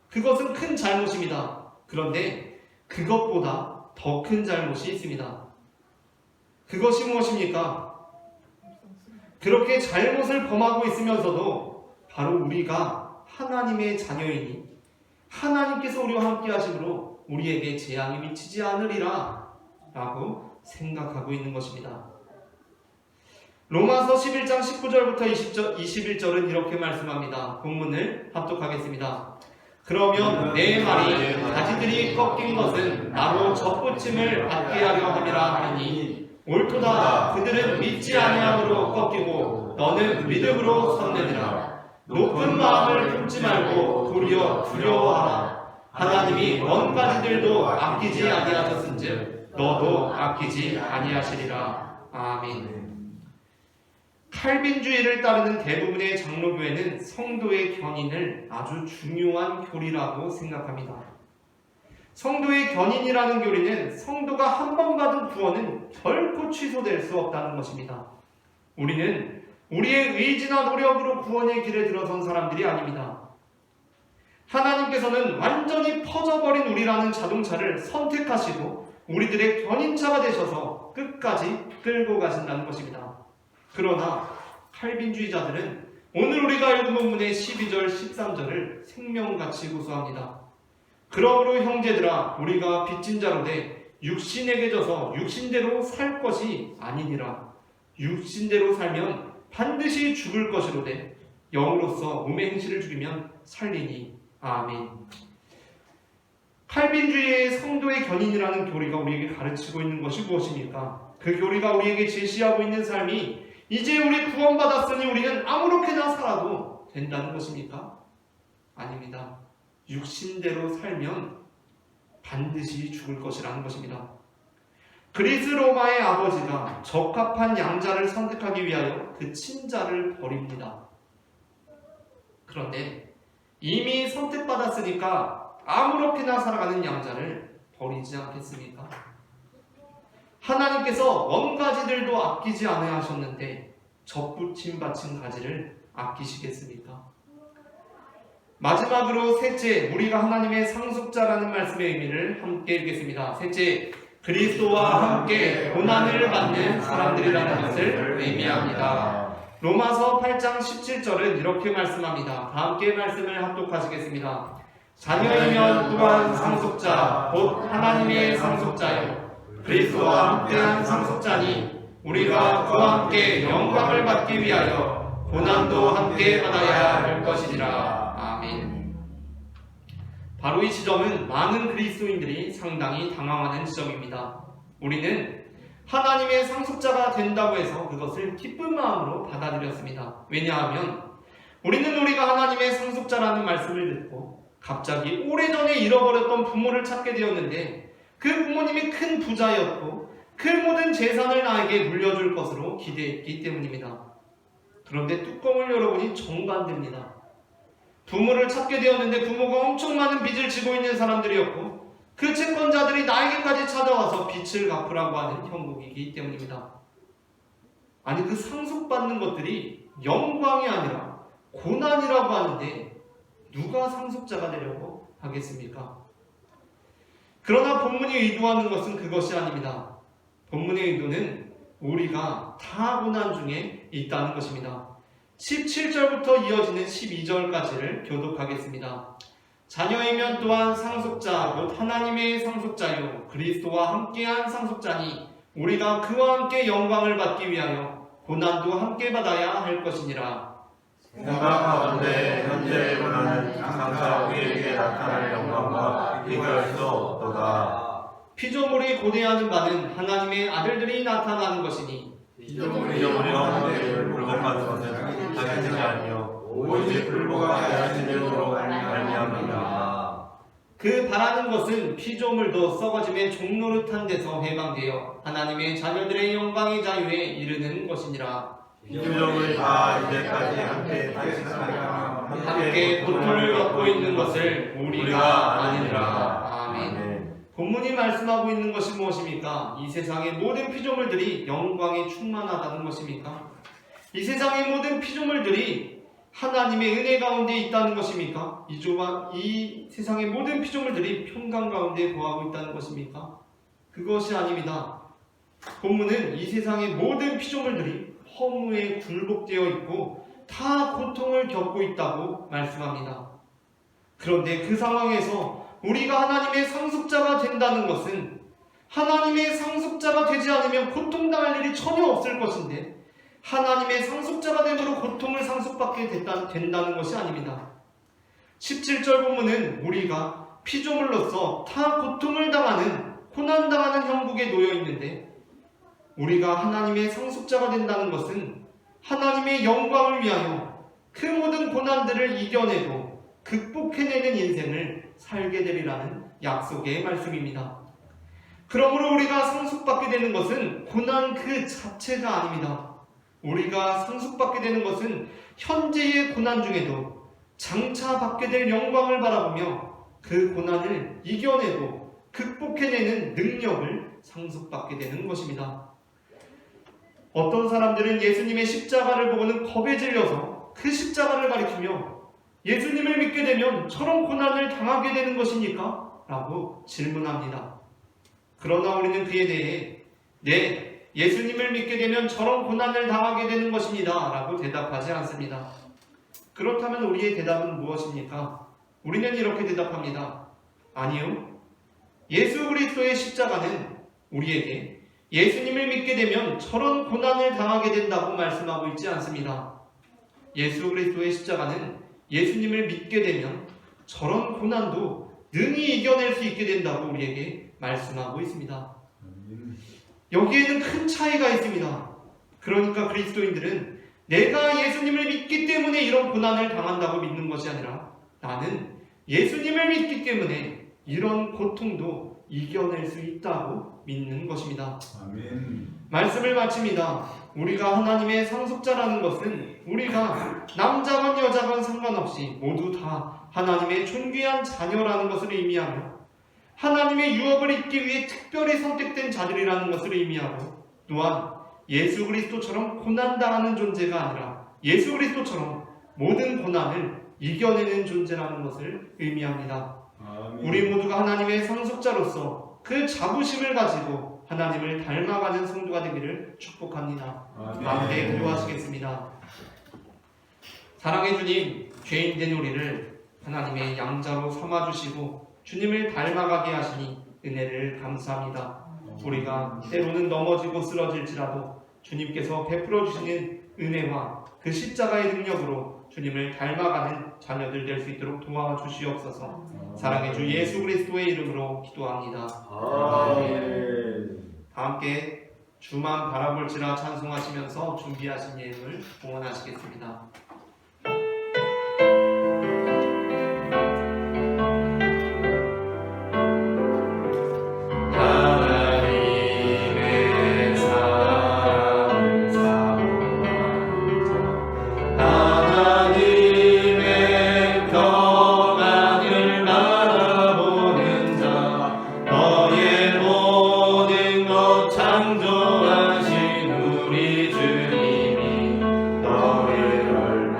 그것은 큰 잘못입니다. 그런데 그것보다 더 큰 잘못이 있습니다. 그것이 무엇입니까? 그렇게 잘못을 범하고 있으면서도 바로 우리가 하나님의 자녀이니 하나님께서 우리와 함께 하심으로 우리에게 재앙이 미치지 않으리라 라고 생각하고 있는 것입니다. 로마서 11장 19절부터 21절은 이렇게 말씀합니다. 본문을 합독하겠습니다. 그러면 내 말이 가지들이 꺾인 것은 나로 접붙임을 받게 하려 함이라 하니 옳도다. 그들은 믿지 아니함으로 꺾이고 너는 믿음으로 섰느니라. 높은 마음을 품지 말고 도리어 두려워하라. 하나님이 먼 가지들도 아끼지 아니하셨은즉 너도 아끼지 아니하시리라. 아멘. 칼빈주의를 따르는 대부분의 장로교회는 성도의 견인을 아주 중요한 교리라고 생각합니다. 성도의 견인이라는 교리는 성도가 한 번 받은 구원은 결코 취소될 수 없다는 것입니다. 우리는 우리의 의지나 노력으로 구원의 길에 들어선 사람들이 아닙니다. 하나님께서는 완전히 퍼져버린 우리라는 자동차를 선택하시고 우리들의 견인차가 되셔서 끝까지 끌고 가신다는 것입니다. 그러나 칼빈주의자들은 오늘 우리가 읽은 본문의 12절, 13절을 생명같이 고수합니다. 그러므로 형제들아 우리가 빚진 자로 돼 육신에게 져서 육신대로 살 것이 아니니라. 육신대로 살면 반드시 죽을 것이로되 영으로서 몸의 행실을 죽이면 살리니. 아멘. 칼빈주의의 성도의 견인이라는 교리가 우리에게 가르치고 있는 것이 무엇입니까? 그 교리가 우리에게 제시하고 있는 삶이 이제 우리 구원받았으니 우리는 아무렇게나 살아도 된다는 것입니까? 아닙니다. 육신대로 살면 반드시 죽을 것이라는 것입니다. 그리스 로마의 아버지가 적합한 양자를 선택하기 위하여 그 친자를 버립니다. 그런데 이미 선택받았으니까 아무렇게나 살아가는 양자를 버리지 않겠습니까? 하나님께서 먼 가지들도 아끼지 않아야 하셨는데 접붙임 받친 가지를 아끼시겠습니까? 마지막으로 셋째, 우리가 하나님의 상속자라는 말씀의 의미를 함께 읽겠습니다. 셋째, 그리스도와 함께 고난을 받는 사람들이라는 것을 의미합니다. 로마서 8장 17절은 이렇게 말씀합니다. 다 함께 말씀을 합독하시겠습니다. 자녀이면 또한 상속자, 곧 하나님의 상속자요 그리스도와 함께한 상속자니 우리가 그와 함께 영광을 받기 위하여 고난도 함께 받아야 할 것이니라. 아멘. 바로 이 지점은 많은 그리스도인들이 상당히 당황하는 지점입니다. 우리는 하나님의 상속자가 된다고 해서 그것을 기쁜 마음으로 받아들였습니다. 왜냐하면 우리는 우리가 하나님의 상속자라는 말씀을 듣고 갑자기 오래전에 잃어버렸던 부모를 찾게 되었는데 그 부모님이 큰 부자였고 그 모든 재산을 나에게 물려줄 것으로 기대했기 때문입니다. 그런데 뚜껑을 열어보니 정반대입니다. 부모를 찾게 되었는데 부모가 엄청 많은 빚을 지고 있는 사람들이었고 그 채권자들이 나에게까지 찾아와서 빚을 갚으라고 하는 형국이기 때문입니다. 아니 그 상속받는 것들이 영광이 아니라 고난이라고 하는데 누가 상속자가 되려고 하겠습니까? 그러나 본문이 의도하는 것은 그것이 아닙니다. 본문의 의도는 우리가 다 고난 중에 있다는 것입니다. 17절부터 이어지는 12절까지를 교독하겠습니다. 자녀이면 또한 상속자, 곧 하나님의 상속자요 그리스도와 함께한 상속자니 우리가 그와 함께 영광을 받기 위하여 고난도 함께 받아야 할 것이니라. 생각하건대 현재의 고난은 장차 우리에게 나타날 영광과 비교할 수 없도다. 피조물이 고대하는 바는 하나님의 아들들이 나타나는 것이니 피조물이와 함께 굴복하는 것은 다시지 아니요 오직 굴복하게 하시는 이로 말미암이라. 그 바라는 것은 피조물도 썩어짐의 종노릇한 데서 해방되어 하나님의 자녀들의 영광의 자유에 이르는 것이니라. 피조물이 다 이제까지 함께 고통을 겪고 있는 것을 우리가 아니라. 아멘. 본문이 말씀하고 있는 것이 무엇입니까? 이 세상의 모든 피조물들이 영광에 충만하다는 것입니까? 이 세상의 모든 피조물들이 하나님의 은혜 가운데 있다는 것입니까? 이 세상의 모든 피조물들이 평강 가운데 거하고 있다는 것입니까? 그것이 아닙니다. 본문은 이 세상의 모든 피조물들이 허무에 굴복되어 있고 다 고통을 겪고 있다고 말씀합니다. 그런데 그 상황에서 우리가 하나님의 상속자가 된다는 것은 하나님의 상속자가 되지 않으면 고통당할 일이 전혀 없을 것인데 하나님의 상속자가 됨으로 고통을 상속받게 된다는 것이 아닙니다. 17절 본문은 우리가 피조물로서 다 고통을 당하는 고난당하는 형국에 놓여 있는데 우리가 하나님의 상속자가 된다는 것은 하나님의 영광을 위하여 그 모든 고난들을 이겨내고 극복해내는 인생을 살게 되리라는 약속의 말씀입니다. 그러므로 우리가 상속받게 되는 것은 고난 그 자체가 아닙니다. 우리가 상속받게 되는 것은 현재의 고난 중에도 장차 받게 될 영광을 바라보며 그 고난을 이겨내고 극복해내는 능력을 상속받게 되는 것입니다. 어떤 사람들은 예수님의 십자가를 보고는 겁에 질려서 그 십자가를 가리키며 예수님을 믿게 되면 저런 고난을 당하게 되는 것입니까? 라고 질문합니다. 그러나 우리는 그에 대해 네, 예수님을 믿게 되면 저런 고난을 당하게 되는 것입니다. 라고 대답하지 않습니다. 그렇다면 우리의 대답은 무엇입니까? 우리는 이렇게 대답합니다. 아니요. 예수 그리스도의 십자가는 우리에게 예수님을 믿게 되면 저런 고난을 당하게 된다고 말씀하고 있지 않습니다. 예수 그리스도의 십자가는 예수님을 믿게 되면 저런 고난도 능히 이겨낼 수 있게 된다고 우리에게 말씀하고 있습니다. 여기에는 큰 차이가 있습니다. 그러니까 그리스도인들은 내가 예수님을 믿기 때문에 이런 고난을 당한다고 믿는 것이 아니라 나는 예수님을 믿기 때문에 이런 고통도 이겨낼 수 있다고 믿는 것입니다. 아멘. 말씀을 마칩니다. 우리가 하나님의 상속자라는 것은 우리가 남자건 여자건 상관없이 모두 다 하나님의 존귀한 자녀라는 것을 의미하며 하나님의 유업을 입기 위해 특별히 선택된 자들이라는 것을 의미하고 또한 예수 그리스도처럼 고난당하는 존재가 아니라 예수 그리스도처럼 모든 고난을 이겨내는 존재라는 것을 의미합니다. 아멘. 우리 모두가 하나님의 상속자로서 그 자부심을 가지고 하나님을 닮아가는 성도가 되기를 축복합니다. 함께 기도하시겠습니다. 사랑의 주님, 죄인된 우리를 하나님의 양자로 삼아주시고 주님을 닮아가게 하시니 은혜를 감사합니다. 우리가 때로는 넘어지고 쓰러질지라도 주님께서 베풀어 주시는 은혜와 그 십자가의 능력으로 주님을 닮아가는 자녀들 될 수 있도록 도와주시옵소서. 사랑의 주 예수 그리스도의 이름으로 기도합니다. 아멘. 다 함께 주만 바라볼지라 찬송하시면서 준비하신 예물을 봉헌하시겠습니다. 창조하신 우리 주님이 너를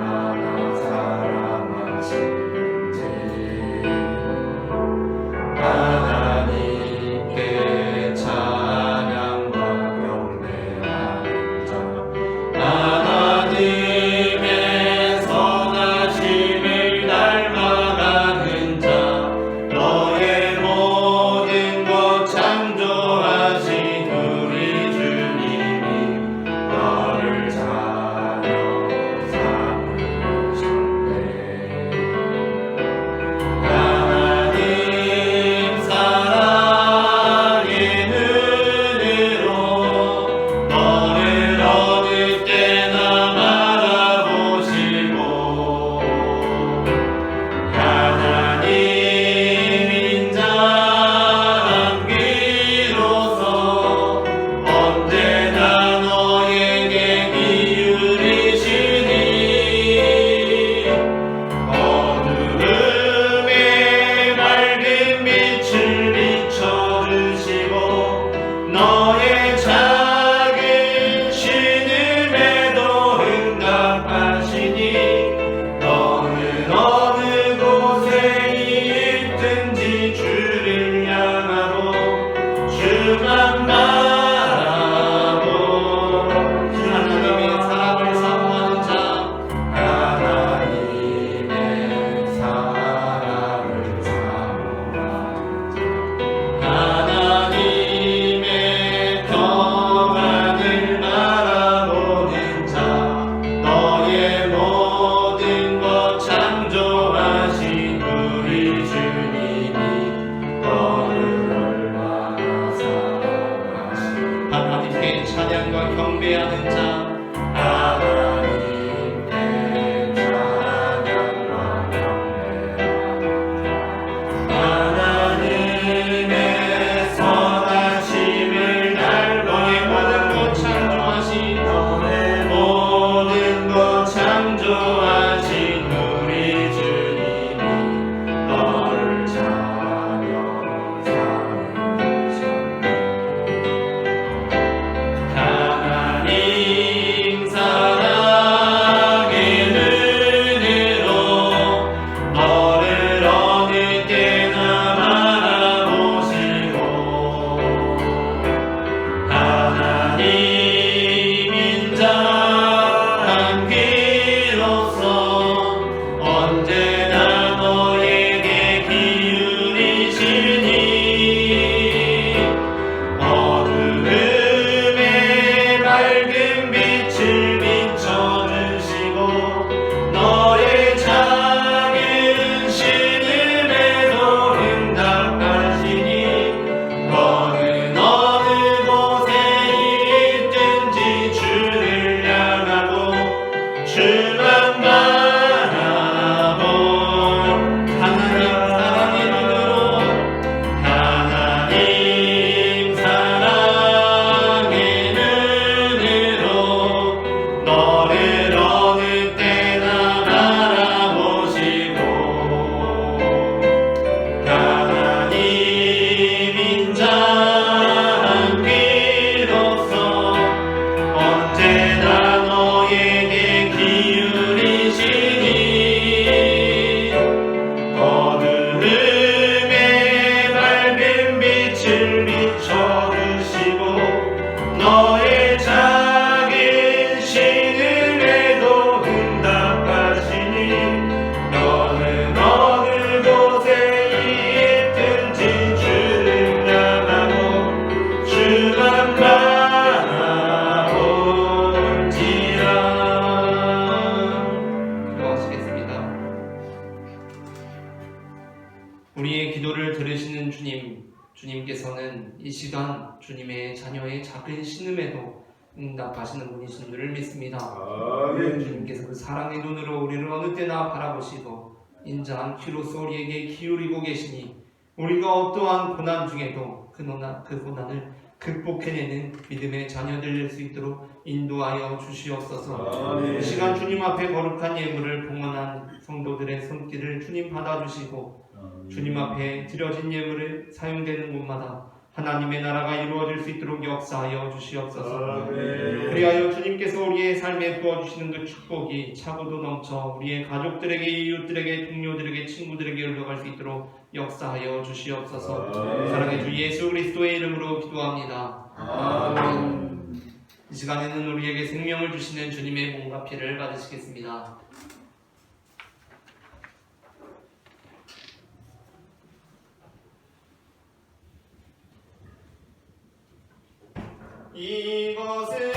너를 어느 때나 바라보시고 하나님인 자 함께로서 언제나 너에게 기울이시니 어두움에 밝은 빛을 비춰주시고 너의 작은 신음에도 응답하시니 너는 어느 곳에 있든지 주를 향하고 주만 바라볼지라. 기도하시겠습니다. 우리의 기도를 들으시는 주님, 주님께서는 이 시간 주님의 자녀의 작은 신음에도 응답하시는 분이신 줄을 믿습니다. 주님께서 그 사랑의 눈으로 우리를 어느 때나 바라보시고 인자한 귀로서 우리에게 기울이고 계시니 우리가 어떠한 고난 중에도 그 고난을 극복해내는 믿음의 자녀들 될 수 있도록 인도하여 주시옵소서. 이 시간 주님 앞에 거룩한 예물을 봉헌한 성도들의 손길을 주님 받아주시고 주님 앞에 드려진 예물을 사용되는 곳마다 하나님의 나라가 이루어질 수 있도록 역사하여 주시옵소서. 그리하여 주님께서 우리의 삶에 부어주시는 그 축복이 차고도 넘쳐 우리의 가족들에게, 이웃들에게, 동료들에게, 친구들에게 흘러갈 수 있도록 역사하여 주시옵소서. 사랑의 주 예수 그리스도의 이름으로 기도합니다. 아멘. 이 시간에는 우리에게 생명을 주시는 주님의 몸과 피를 받으시겠습니다. 이것은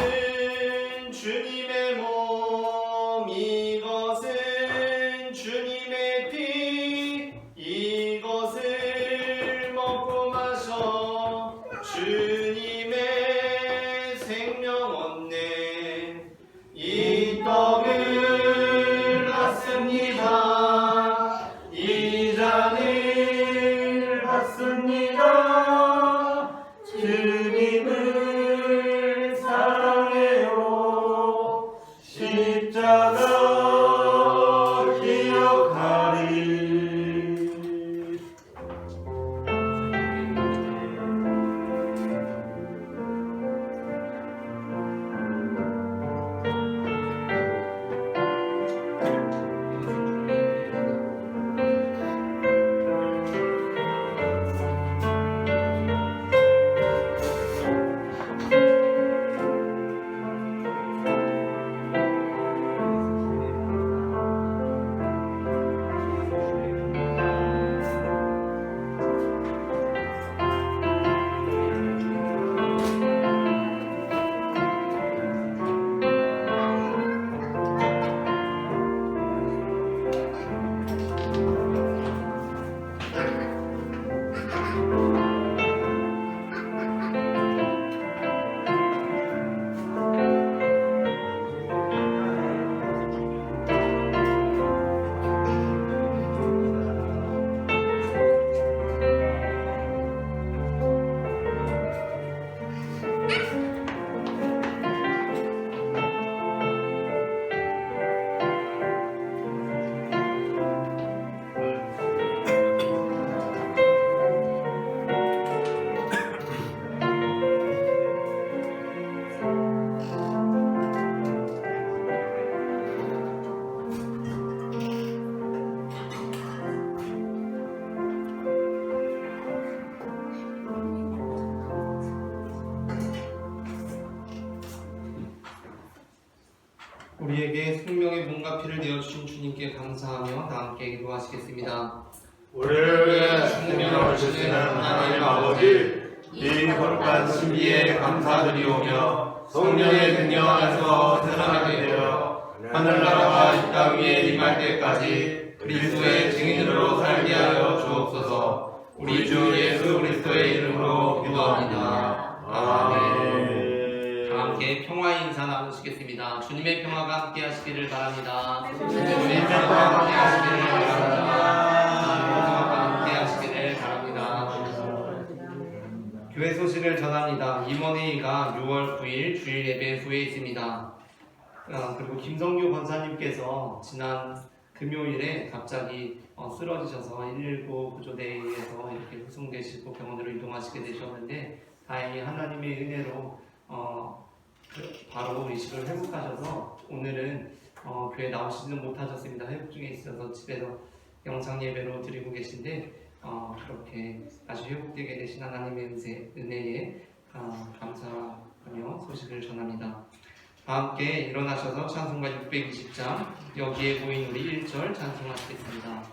주님의 몸, 이것은 주님의 피, 이것을 먹고 마셔 주님의 생명 얻네. 이 떡을 받습니다. 이 잔을 받습니다. 주님을 사랑해요. 십자가 기억하리. 우리에게 생명의 몸과 피를 내어주신 주님께 감사하며 다 함께 기도하시겠습니다. 우리를 생명을 주시는 하나님 아버지, 이 거룩한 신비에 감사드리오며 성령의 능력 안에서 세상에 되어 하늘나라가 이 땅 위에 임할 때까지 그리스도의 증인으로 살게 하여 주옵소서. 우리 주 예수 그리스도의 이름으로 기도합니다. 아멘. 다 함께 평화의 인사 나누시겠습니다. 주님의 평화가 함께 하시기를 바랍니다. 주님의 평화가 함께 하시기를 바랍니다. 교회 소식을 전합니다. 임원회의가 6월 9일 주일 예배 후에 있습니다. 그리고 김성규 권사님께서 지난 금요일에 갑자기 쓰러지셔서 119 구조대에서 이렇게 후송되시고 병원으로 이동하시게 되셨는데 다행히 하나님의 은혜로 바로 의식을 회복하셔서 오늘은 교회 나오시지는 못하셨습니다. 회복 중에 있어서 집에서 영상 예배로 드리고 계신데 그렇게 다시 회복되게 되신 하나님의 은혜에 감사하며 소식을 전합니다. 다 함께 일어나셔서 찬송가 620장 여기에 보인 우리 1절 찬송하시겠습니다.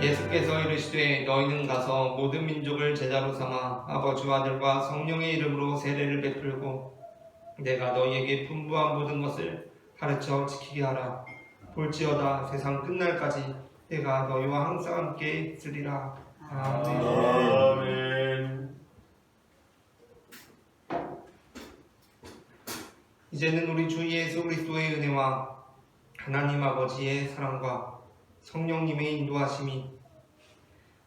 예수께서 이르시되 너희는 가서 모든 민족을 제자로 삼아 아버지와 아들과 성령의 이름으로 세례를 베풀고 내가 너희에게 분부한 모든 것을 가르쳐 지키게 하라. 볼지어다 세상 끝날까지 내가 너희와 항상 함께 있으리라. 아멘. 아멘. 이제는 우리 주 예수 그리스도의 은혜와 하나님 아버지의 사랑과 성령님의 인도하심이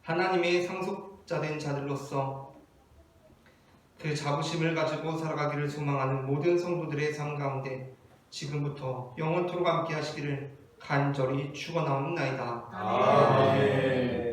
하나님의 상속자된 자들로서 그 자부심을 가지고 살아가기를 소망하는 모든 성도들의 삶 가운데 지금부터 영원토록 함께 하시기를 간절히 축원하옵나이다. 아멘.